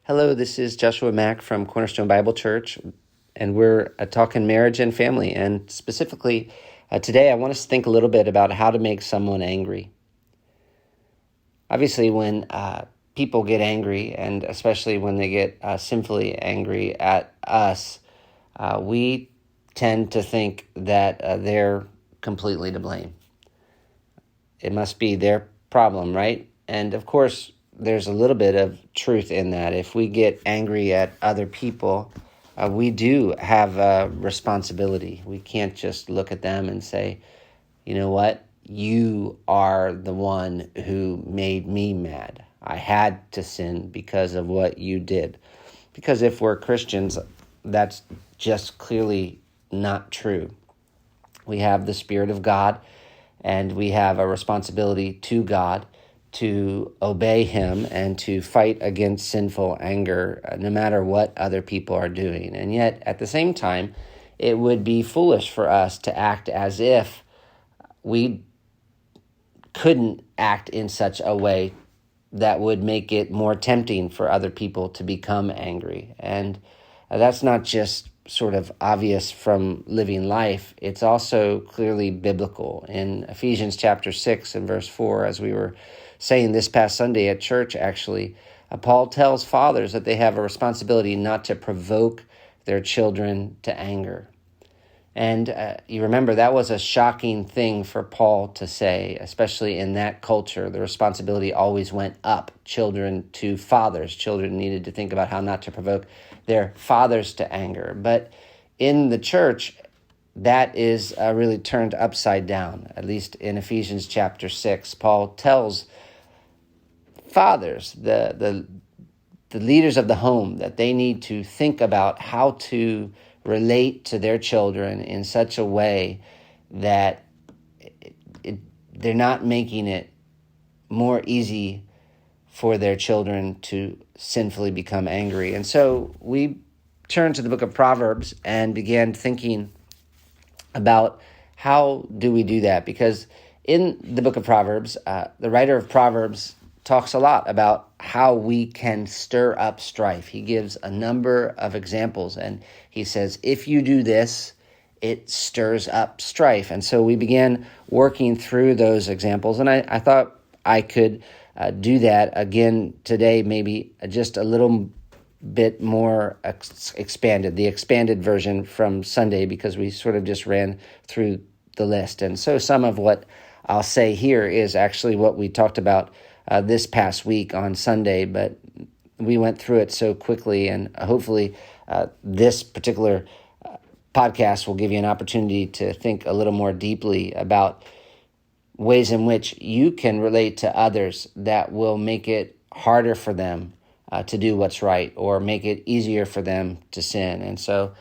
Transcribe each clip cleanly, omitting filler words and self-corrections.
Hello, this is Joshua Mack from Cornerstone Bible Church, and we're talking marriage and family. And specifically, today I want us to think a little bit about how to make someone angry. Obviously, when people get angry, and especially when they get sinfully angry at us, we tend to think that they're completely to blame. It must be their problem, right? And of course, there's a little bit of truth in that. If we get angry at other people, we do have a responsibility. We can't just look at them and say, you know what? You are the one who made me mad. I had to sin because of what you did. Because if we're Christians, that's just clearly not true. We have the Spirit of God, and we have a responsibility to God to obey Him and to fight against sinful anger, no matter what other people are doing. And yet, at the same time, it would be foolish for us to act as if we couldn't act in such a way that would make it more tempting for other people to become angry. And that's not just sort of obvious from living life. It's also clearly biblical. In Ephesians chapter 6 and verse 4, as we were saying this past Sunday at church, actually, Paul tells fathers that they have a responsibility not to provoke their children to anger. And you remember that was a shocking thing for Paul to say, especially in that culture. The responsibility always went up, children to fathers. Children needed to think about how not to provoke their fathers to anger. But in the church, that is really turned upside down. At least in Ephesians chapter 6, Paul tells fathers, the leaders of the home, that they need to think about how to relate to their children in such a way that they're not making it more easy for their children to sinfully become angry. And so we turned to the book of Proverbs and began thinking about how do we do that? Because in the book of Proverbs, the writer of Proverbs talks a lot about how we can stir up strife. He gives a number of examples, and he says, if you do this, it stirs up strife. And so we began working through those examples, and I thought I could do that again today, maybe just a little bit more expanded, the expanded version from Sunday, because we sort of just ran through the list. And so some of what I'll say here is actually what we talked about this past week on Sunday, but we went through it so quickly, and hopefully this particular podcast will give you an opportunity to think a little more deeply about ways in which you can relate to others that will make it harder for them to do what's right, or make it easier for them to sin. And so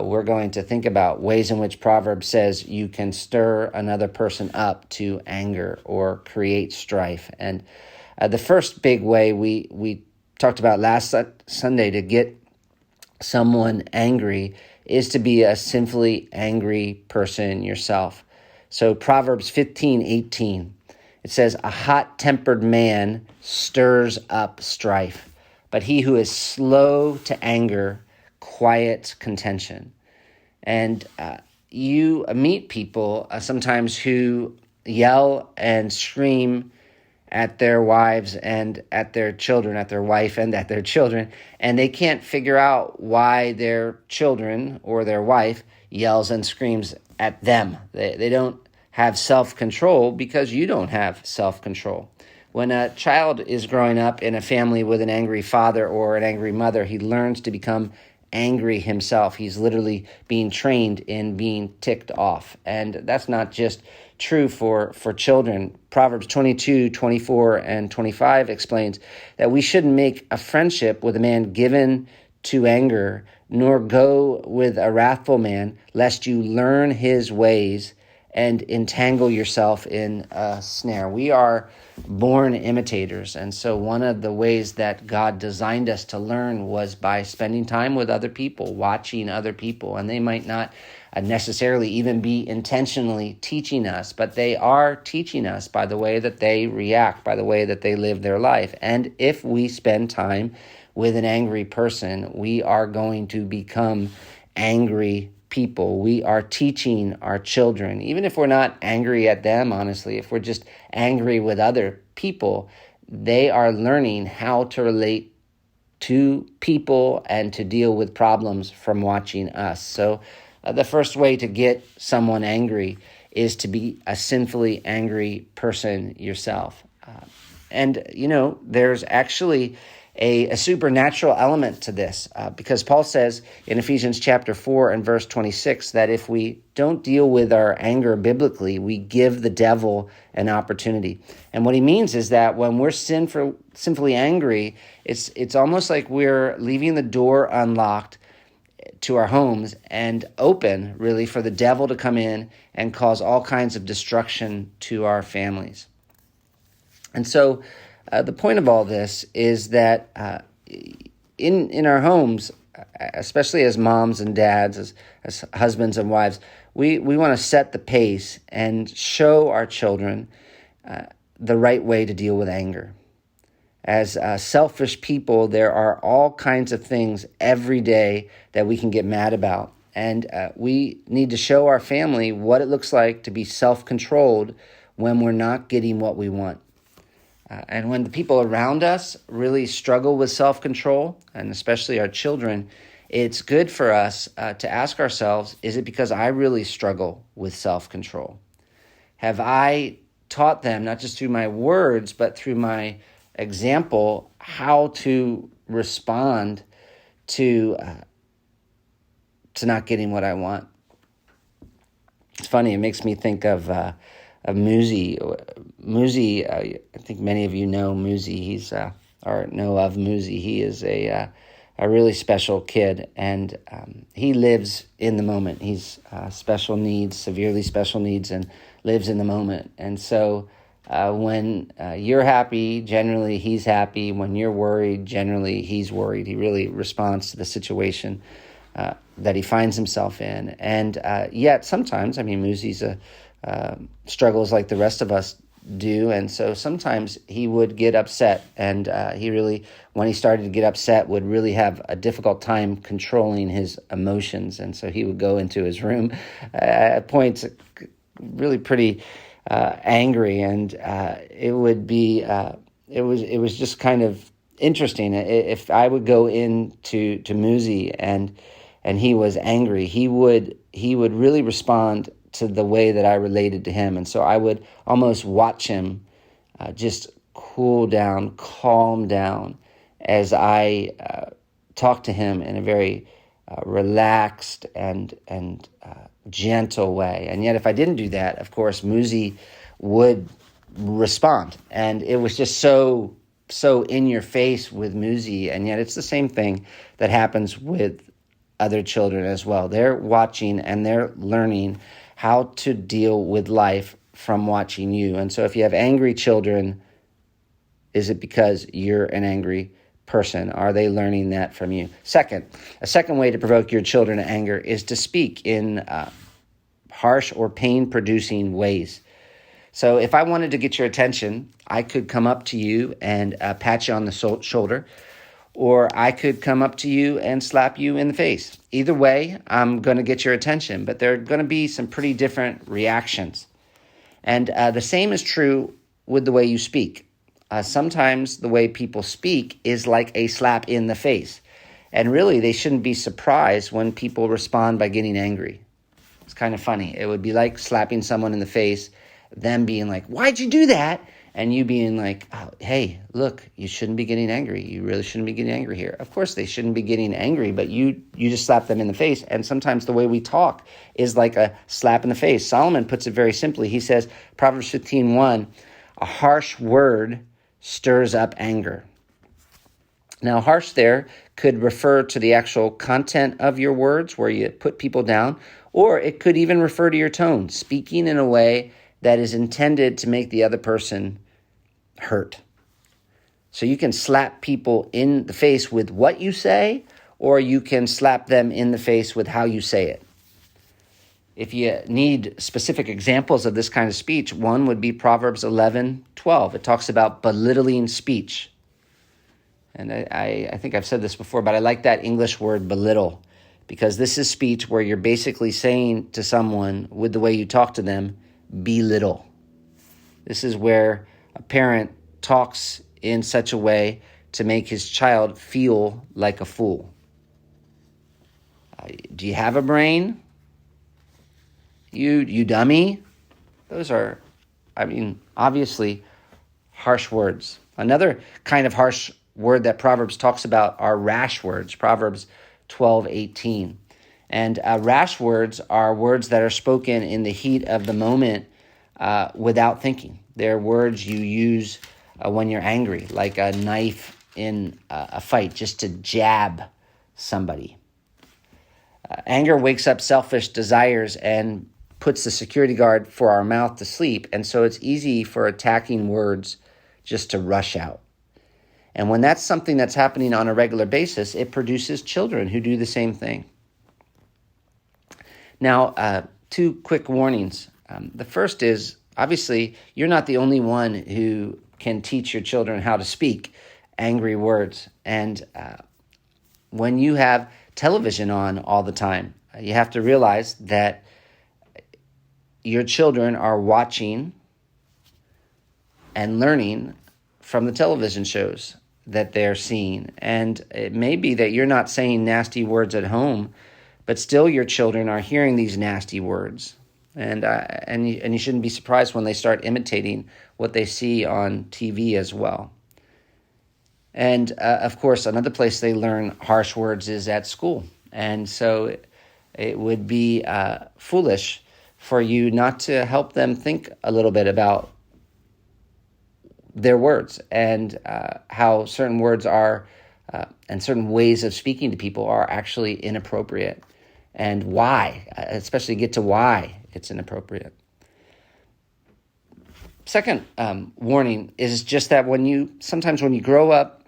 we're going to think about ways in which Proverbs says you can stir another person up to anger or create strife. And the first big way we talked about last Sunday to get someone angry is to be a sinfully angry person yourself. So Proverbs 15:18, it says, a hot-tempered man stirs up strife, but he who is slow to anger quiets contention. And you meet people sometimes who yell and scream at their wives and at their children, at their wife and at their children, and they can't figure out why their children or their wife yells and screams at them. They don't have self-control because you don't have self-control. When a child is growing up in a family with an angry father or an angry mother, he learns to become angry himself. He's literally being trained in being ticked off. And that's not just true for children. Proverbs 22:24 and 25 explains that we shouldn't make a friendship with a man given to anger, nor go with a wrathful man, lest you learn his ways and entangle yourself in a snare. We are born imitators, and so one of the ways that God designed us to learn was by spending time with other people, watching other people, and they might not necessarily even be intentionally teaching us, but they are teaching us by the way that they react, by the way that they live their life. And if we spend time with an angry person, we are going to become angry people. We are teaching our children, even if we're not angry at them, honestly, if we're just angry with other people, they are learning how to relate to people and to deal with problems from watching us. So the first way to get someone angry is to be a sinfully angry person yourself. There's actually a supernatural element to this because Paul says in Ephesians chapter 4 and verse 26 that if we don't deal with our anger biblically, we give the devil an opportunity. And what he means is that when we're sinfully angry, it's almost like we're leaving the door unlocked to our homes and open, really, for the devil to come in and cause all kinds of destruction to our families. And so the point of all this is that in our homes, especially as moms and dads, as husbands and wives, we want to set the pace and show our children the right way to deal with anger. As selfish people, there are all kinds of things every day that we can get mad about. And we need to show our family what it looks like to be self-controlled when we're not getting what we want. And when the people around us really struggle with self-control, and especially our children, it's good for us to ask ourselves, is it because I really struggle with self-control? Have I taught them, not just through my words, but through my example, how to respond to not getting what I want? It's funny, it makes me think of Muzi. Muzi, I think many of you know Muzi. Or know of Muzi. He is a really special kid, and he lives in the moment. He's special needs, severely special needs, and lives in the moment. And so when you're happy, generally he's happy. When you're worried, generally he's worried. He really responds to the situation that he finds himself in. And yet sometimes, Muzi's struggles like the rest of us do, and so sometimes he would get upset, and when he started to get upset, would really have a difficult time controlling his emotions, and so he would go into his room at points really pretty angry, and it was just kind of interesting. If I would go into Muzi and he was angry, he would really respond to the way that I related to him. And so I would almost watch him just cool down, calm down as I talked to him in a very relaxed and gentle way. And yet if I didn't do that, of course, Muzi would respond. And it was just so in your face with Muzi. And yet it's the same thing that happens with other children as well. They're watching and they're learning how to deal with life from watching you. And so if you have angry children, is it because you're an angry person? Are they learning that from you? A second way to provoke your children to anger is to speak in harsh or pain-producing ways. So if I wanted to get your attention, I could come up to you and pat you on the shoulder, or I could come up to you and slap you in the face. Either way, I'm going to get your attention, but there are going to be some pretty different reactions. And the same is true with the way you speak. Sometimes the way people speak is like a slap in the face. And really, they shouldn't be surprised when people respond by getting angry. It's kind of funny. It would be like slapping someone in the face, them being like, "Why'd you do that?" And you being like, "Oh, hey, look, you shouldn't be getting angry. You really shouldn't be getting angry here." Of course, they shouldn't be getting angry, but you just slap them in the face. And sometimes the way we talk is like a slap in the face. Solomon puts it very simply. He says, Proverbs 15:1, a harsh word stirs up anger. Now, harsh there could refer to the actual content of your words, where you put people down, or it could even refer to your tone, speaking in a way that is intended to make the other person hurt. So you can slap people in the face with what you say, or you can slap them in the face with how you say it. If you need specific examples of this kind of speech, one would be Proverbs 11:12. It talks about belittling speech. And I think I've said this before, but I like that English word belittle, because this is speech where you're basically saying to someone with the way you talk to them, belittle. This is where a parent talks in such a way to make his child feel like a fool. Do you have a brain? You dummy? Those are, obviously harsh words. Another kind of harsh word that Proverbs talks about are rash words, Proverbs 12:18. And rash words are words that are spoken in the heat of the moment without thinking. They're words you use when you're angry, like a knife in a fight, just to jab somebody. Anger wakes up selfish desires and puts the security guard for our mouth to sleep, and so it's easy for attacking words just to rush out. And when that's something that's happening on a regular basis, it produces children who do the same thing. Now, two quick warnings. The first is, obviously, you're not the only one who can teach your children how to speak angry words. And when you have television on all the time, you have to realize that your children are watching and learning from the television shows that they're seeing. And it may be that you're not saying nasty words at home, but still your children are hearing these nasty words. And you shouldn't be surprised when they start imitating what they see on TV as well. And of course, another place they learn harsh words is at school. And so it would be foolish for you not to help them think a little bit about their words and how certain words are and certain ways of speaking to people are actually inappropriate, and why, especially get to why it's inappropriate. Second warning is just that sometimes when you grow up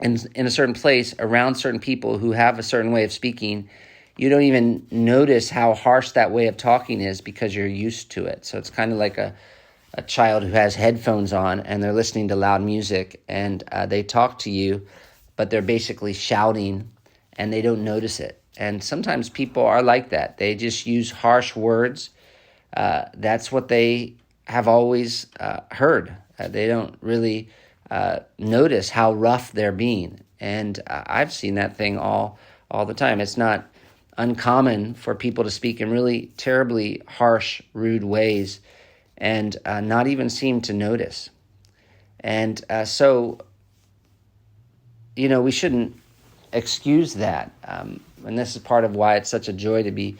in a certain place around certain people who have a certain way of speaking, you don't even notice how harsh that way of talking is because you're used to it. So it's kind of like a child who has headphones on and they're listening to loud music and they talk to you, but they're basically shouting and they don't notice it. And sometimes people are like that. They just use harsh words. That's what they have always heard. They don't really notice how rough they're being. And I've seen that thing all the time. It's not uncommon for people to speak in really terribly harsh, rude ways and not even seem to notice. And so, we shouldn't excuse that. And this is part of why it's such a joy to be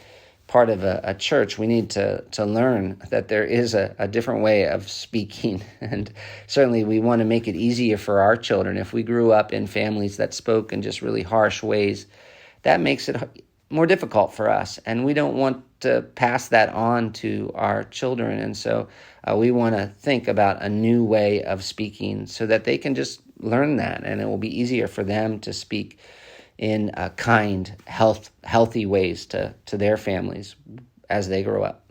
part of a church. We need to learn that there is a different way of speaking. And certainly we want to make it easier for our children. If we grew up in families that spoke in just really harsh ways, that makes it more difficult for us. And we don't want to pass that on to our children. And so we want to think about a new way of speaking so that they can just learn that. And it will be easier for them to speak in kind, healthy ways to their families as they grow up.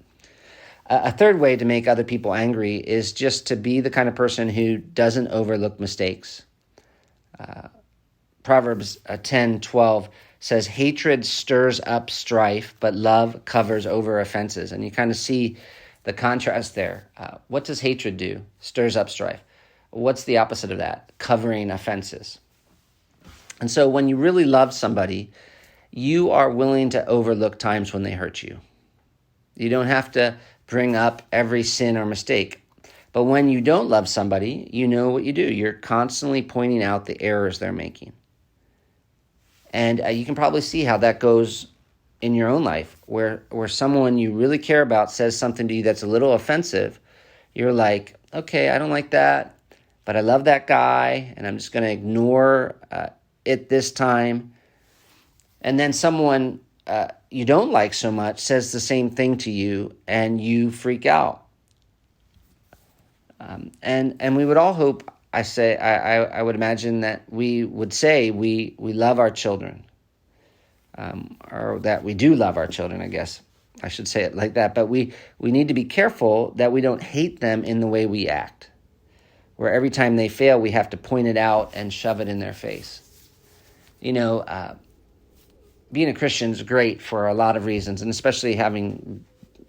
A third way to make other people angry is just to be the kind of person who doesn't overlook mistakes. Proverbs 10:12 says, hatred stirs up strife, but love covers over offenses. And you kind of see the contrast there. What does hatred do? Stirs up strife. What's the opposite of that? Covering offenses. And so when you really love somebody, you are willing to overlook times when they hurt you. You don't have to bring up every sin or mistake. But when you don't love somebody, you know what you do. You're constantly pointing out the errors they're making. And you can probably see how that goes in your own life, where someone you really care about says something to you that's a little offensive. You're like, okay, I don't like that, but I love that guy, and I'm just going to ignore it this time. And then someone you don't like so much says the same thing to you, and you freak out. And we would all hope, I would imagine that we would say we love our children, or that we do love our children, I guess. I should say it like that. But we need to be careful that we don't hate them in the way we act, where every time they fail, we have to point it out and shove it in their face. Being a Christian is great for a lot of reasons, and especially having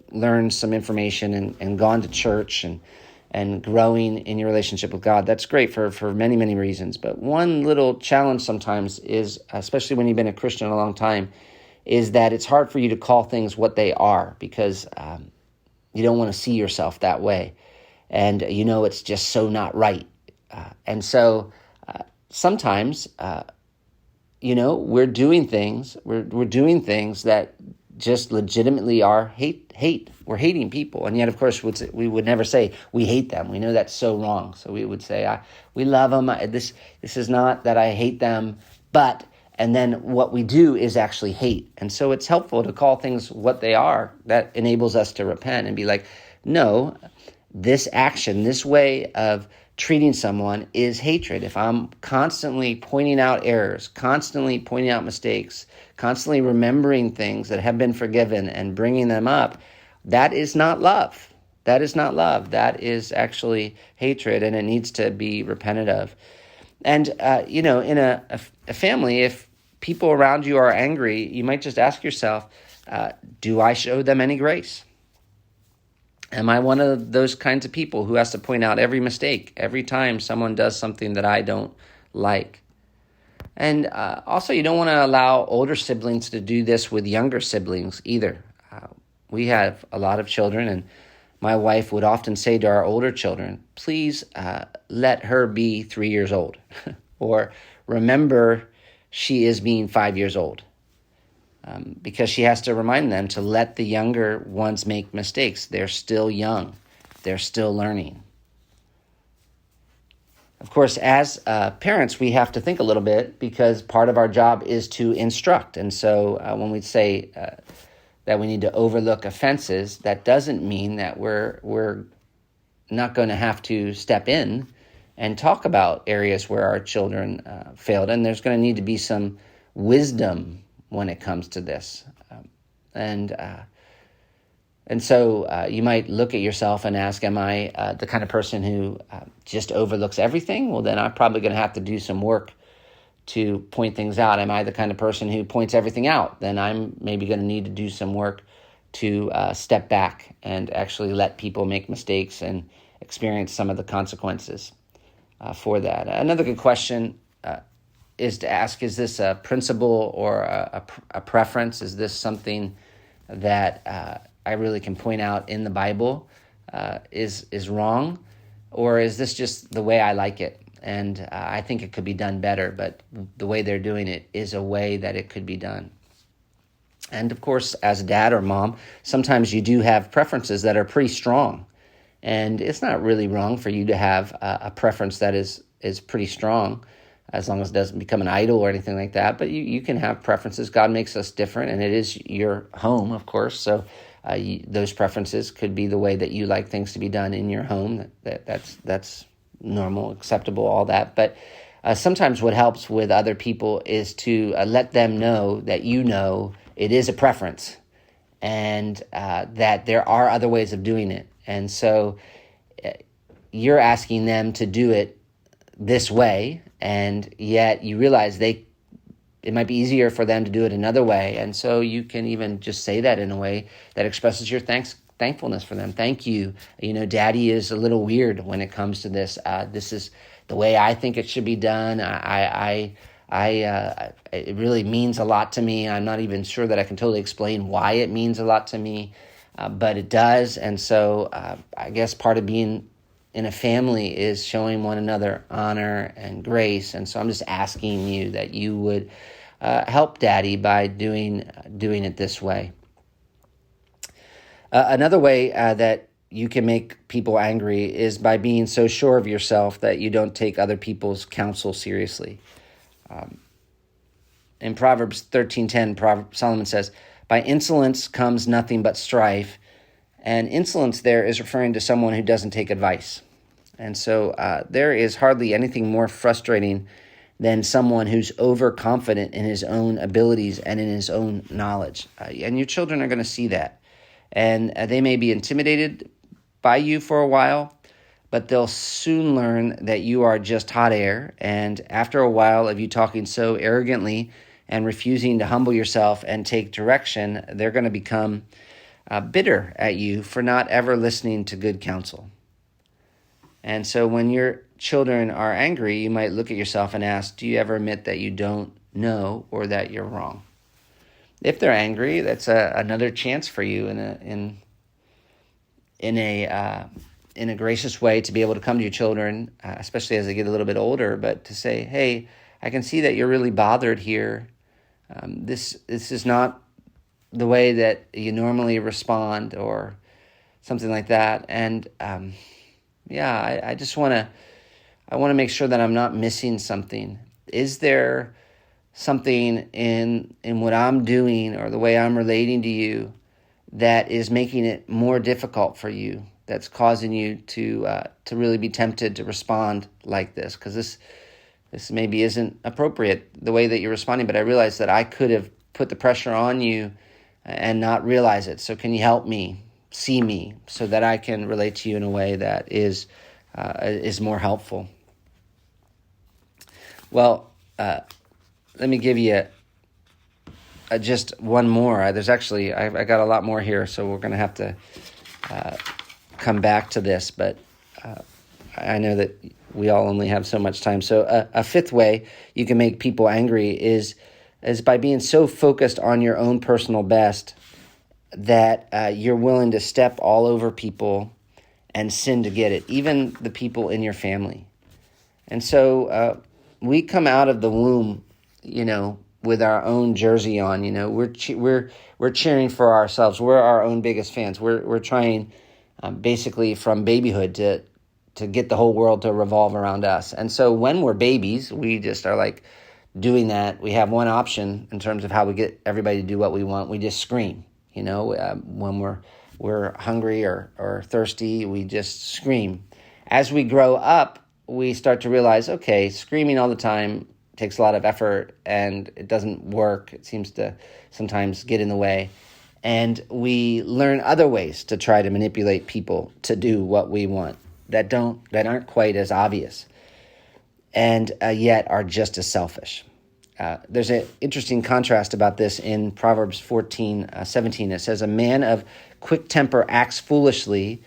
learned some information and gone to church and growing in your relationship with God. That's great for many, many reasons. But one little challenge sometimes is, especially when you've been a Christian a long time, is that it's hard for you to call things what they are, because you don't want to see yourself that way. And it's just so not right. And so sometimes, we're doing things that just legitimately are hate. We're hating people. And yet, of course, we would never say we hate them. We know that's so wrong. So we would say, we love them. This is not that I hate them, but, and then what we do is actually hate. And so it's helpful to call things what they are. That enables us to repent and be like, no, this action, this way of treating someone is hatred. If I'm constantly pointing out errors, constantly pointing out mistakes, constantly remembering things that have been forgiven and bringing them up, that is not love. That is not love. That is actually hatred, and it needs to be repented of. And, in a family, if people around you are angry, you might just ask yourself, do I show them any grace? Am I one of those kinds of people who has to point out every mistake every time someone does something that I don't like? And also, you don't want to allow older siblings to do this with younger siblings either. We have a lot of children, and my wife would often say to our older children, please let her be 3 years old, or remember she is being 5 years old. Because she has to remind them to let the younger ones make mistakes. They're still young. They're still learning. Of course, as parents, we have to think a little bit, because part of our job is to instruct. And so when we say that we need to overlook offenses, that doesn't mean that we're not going to have to step in and talk about areas where our children failed. And there's going to need to be some wisdom when it comes to this. And so you might look at yourself and ask, am I the kind of person who just overlooks everything? Well, then I'm probably going to have to do some work to point things out. Am I the kind of person who points everything out? Then I'm maybe going to need to do some work to step back and actually let people make mistakes and experience some of the consequences for that. Another good question is to ask, is this a principle or a preference? Is this something that I really can point out in the Bible is wrong? Or is this just the way I like it? And I think it could be done better, but the way they're doing it is a way that it could be done. And of course, as a dad or mom, sometimes you do have preferences that are pretty strong. And it's not really wrong for you to have a preference that is pretty strong, as long as it doesn't become an idol or anything like that. But you can have preferences. God makes us different, and it is your home, of course. So those preferences could be the way that you like things to be done in your home. That's normal, acceptable, all that. But sometimes what helps with other people is to let them know that it is a preference, and that there are other ways of doing it. And so you're asking them to do it this way, and yet you realize it might be easier for them to do it another way. And so you can even just say that in a way that expresses your thankfulness for them. Thank you. Daddy is a little weird when it comes to this. This is the way I think it should be done. It really means a lot to me. I'm not even sure that I can totally explain why it means a lot to me, but it does. And so I guess part of being in a family is showing one another honor and grace. And so I'm just asking you that you would help Daddy by doing it this way. Another way that you can make people angry is by being so sure of yourself that you don't take other people's counsel seriously. In Proverbs 13:10, Solomon says, "By insolence comes nothing but strife." And insolence there is referring to someone who doesn't take advice. And so there is hardly anything more frustrating than someone who's overconfident in his own abilities and in his own knowledge. And your children are going to see that. And they may be intimidated by you for a while, but they'll soon learn that you are just hot air. And after a while of you talking so arrogantly and refusing to humble yourself and take direction, they're going to become bitter at you for not ever listening to good counsel. And so when your children are angry, you might look at yourself and ask, do you ever admit that you don't know or that you're wrong? If they're angry, that's another chance for you in a gracious way to be able to come to your children, especially as they get a little bit older, but to say, hey, I can see that you're really bothered here. This is not the way that you normally respond, or something like that. And I just want to make sure that I'm not missing something. Is there something in what I'm doing or the way I'm relating to you that is making it more difficult for you, that's causing you to really be tempted to respond like this? Because this maybe isn't appropriate, the way that you're responding, but I realize that I could have put the pressure on you and not realize it. So can you help me see me so that I can relate to you in a way that is more helpful? Well, let me give you just one more. There's actually, I got a lot more here, so we're going to have to come back to this, but I know that we all only have so much time. So a fifth way you can make people angry is by being so focused on your own personal best that you're willing to step all over people and sin to get it, even the people in your family. And so we come out of the womb, with our own jersey on. We're cheering for ourselves. We're our own biggest fans. We're trying basically from babyhood to get the whole world to revolve around us. And so when we're babies, we just are like doing that. We have one option in terms of how we get everybody to do what we want. We just scream. When we're hungry or thirsty, we just scream. As we grow up, we start to realize, okay, screaming all the time takes a lot of effort and it doesn't work. It seems to sometimes get in the way. And we learn other ways to try to manipulate people to do what we want that aren't quite as obvious and yet are just as selfish. There's an interesting contrast about this in Proverbs 14:17. It says, a man of quick temper acts foolishly,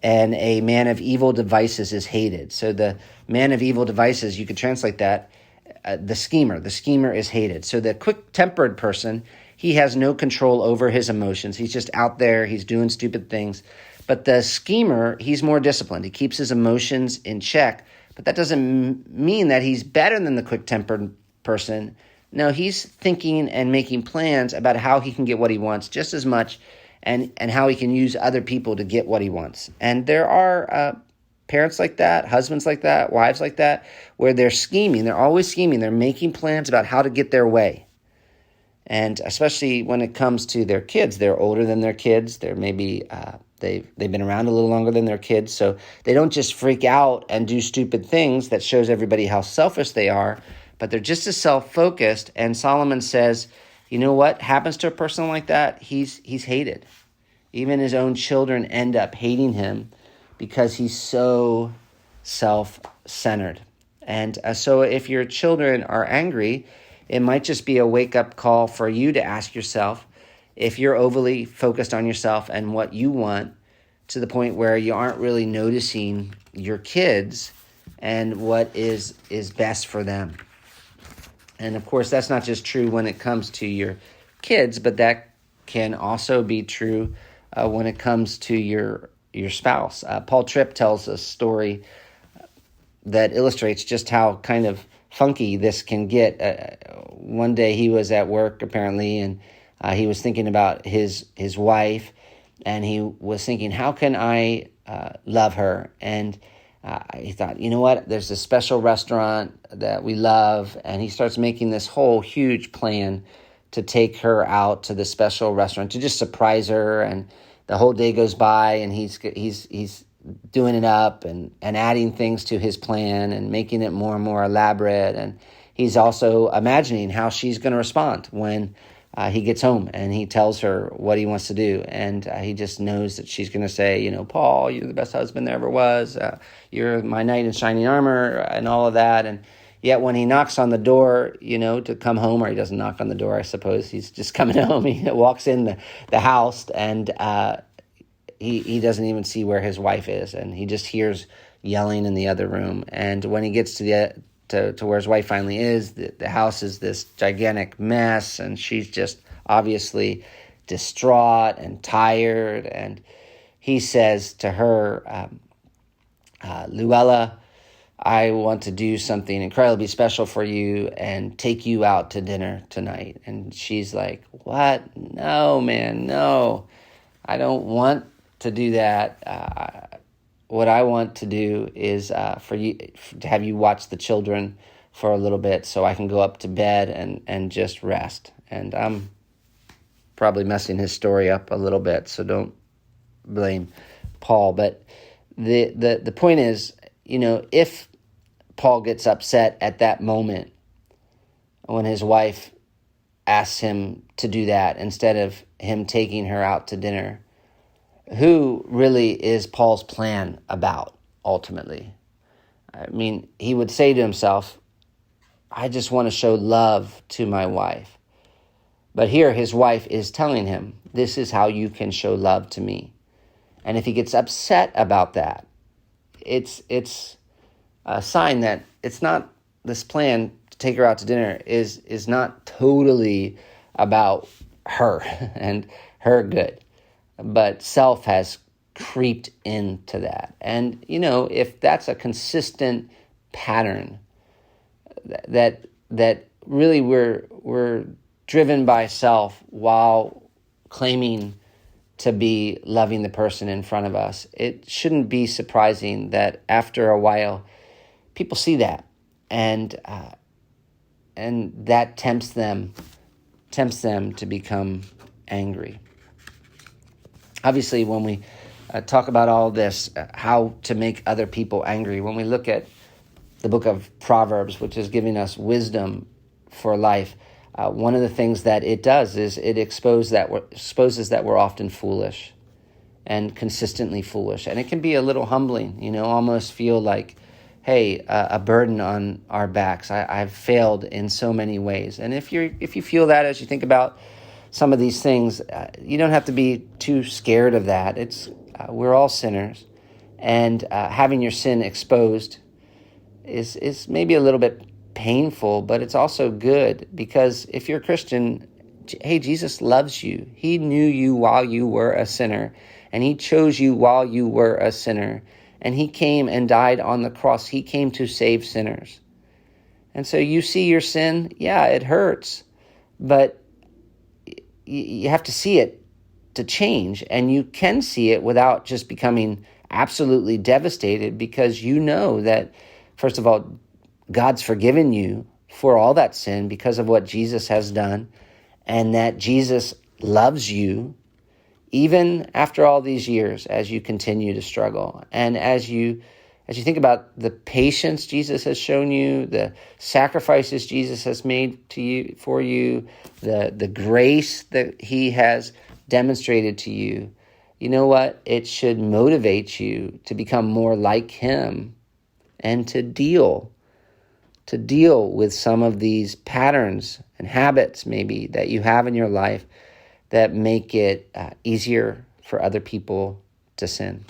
and a man of evil devices is hated. So the man of evil devices, you could translate that, the schemer. The schemer is hated. So the quick-tempered person, he has no control over his emotions. He's just out there. He's doing stupid things. But the schemer, he's more disciplined. He keeps his emotions in check. But that doesn't mean that he's better than the quick-tempered person. No, he's thinking and making plans about how he can get what he wants just as much, and how he can use other people to get what he wants. And there are parents like that, husbands like that, wives like that, where they're scheming. They're always scheming. They're making plans about how to get their way. And especially when it comes to their kids, they're older than their kids. They're maybe they've been around a little longer than their kids. So they don't just freak out and do stupid things that shows everybody how selfish they are, but they're just as self-focused. And Solomon says, you know what happens to a person like that? He's hated. Even his own children end up hating him because he's so self-centered. And so if your children are angry, it might just be a wake-up call for you to ask yourself if you're overly focused on yourself and what you want to the point where you aren't really noticing your kids and what is best for them. And of course, that's not just true when it comes to your kids, but that can also be true when it comes to your spouse. Paul Tripp tells a story that illustrates just how kind of funky this can get. One day he was at work apparently, and he was thinking about his wife, and he was thinking, how can I love her? And he thought, you know what, there's this special restaurant that we love, and he starts making this whole huge plan to take her out to the special restaurant to just surprise her. And the whole day goes by, and he's doing it up and adding things to his plan and making it more and more elaborate. And he's also imagining how she's going to respond when he gets home and he tells her what he wants to do. And he just knows that she's going to say, Paul, you're the best husband there ever was. You're my knight in shining armor and all of that. And yet when he knocks on the door, to come home, or he doesn't knock on the door, I suppose, he's just coming home. He walks in the house, and he doesn't even see where his wife is. And he just hears yelling in the other room. And when he gets to where his wife finally is, the house is this gigantic mess, and she's just obviously distraught and tired. And he says to her, Luella, I want to do something incredibly special for you and take you out to dinner tonight. And she's like, what? No, man, no. I don't want to do that. What I want to do is for you to have you watch the children for a little bit so I can go up to bed and just rest. And I'm probably messing his story up a little bit, so don't blame Paul. But the point is, if Paul gets upset at that moment when his wife asks him to do that instead of him taking her out to dinner, who really is Paul's plan about ultimately? I mean, he would say to himself, I just want to show love to my wife. But here his wife is telling him, this is how you can show love to me. And if he gets upset about that, it's a sign that it's not, this plan to take her out to dinner is not totally about her and her good. But self has creeped into that. And, if that's a consistent pattern, that really we're driven by self while claiming to be loving the person in front of us, it shouldn't be surprising that after a while, people see that, and that tempts them to become angry. Obviously, when we talk about all this, how to make other people angry, when we look at the book of Proverbs, which is giving us wisdom for life, one of the things that it does is it exposes that we're often foolish and consistently foolish. And it can be a little humbling, almost feel like, hey, a burden on our backs. I've failed in so many ways. And if you feel that as you think about some of these things, you don't have to be too scared of that. We're all sinners, and having your sin exposed is maybe a little bit painful, but it's also good, because if you're a Christian, hey, Jesus loves you. He knew you while you were a sinner, and he chose you while you were a sinner, and he came and died on the cross. He came to save sinners. And so you see your sin, yeah, it hurts, but you have to see it to change, and you can see it without just becoming absolutely devastated, because you know that, first of all, God's forgiven you for all that sin because of what Jesus has done, and that Jesus loves you even after all these years as you continue to struggle. And as you think about the patience Jesus has shown you, the sacrifices Jesus has made for you, the grace that he has demonstrated to you, you know what? It should motivate you to become more like him and to deal with some of these patterns and habits maybe that you have in your life that make it easier for other people to sin.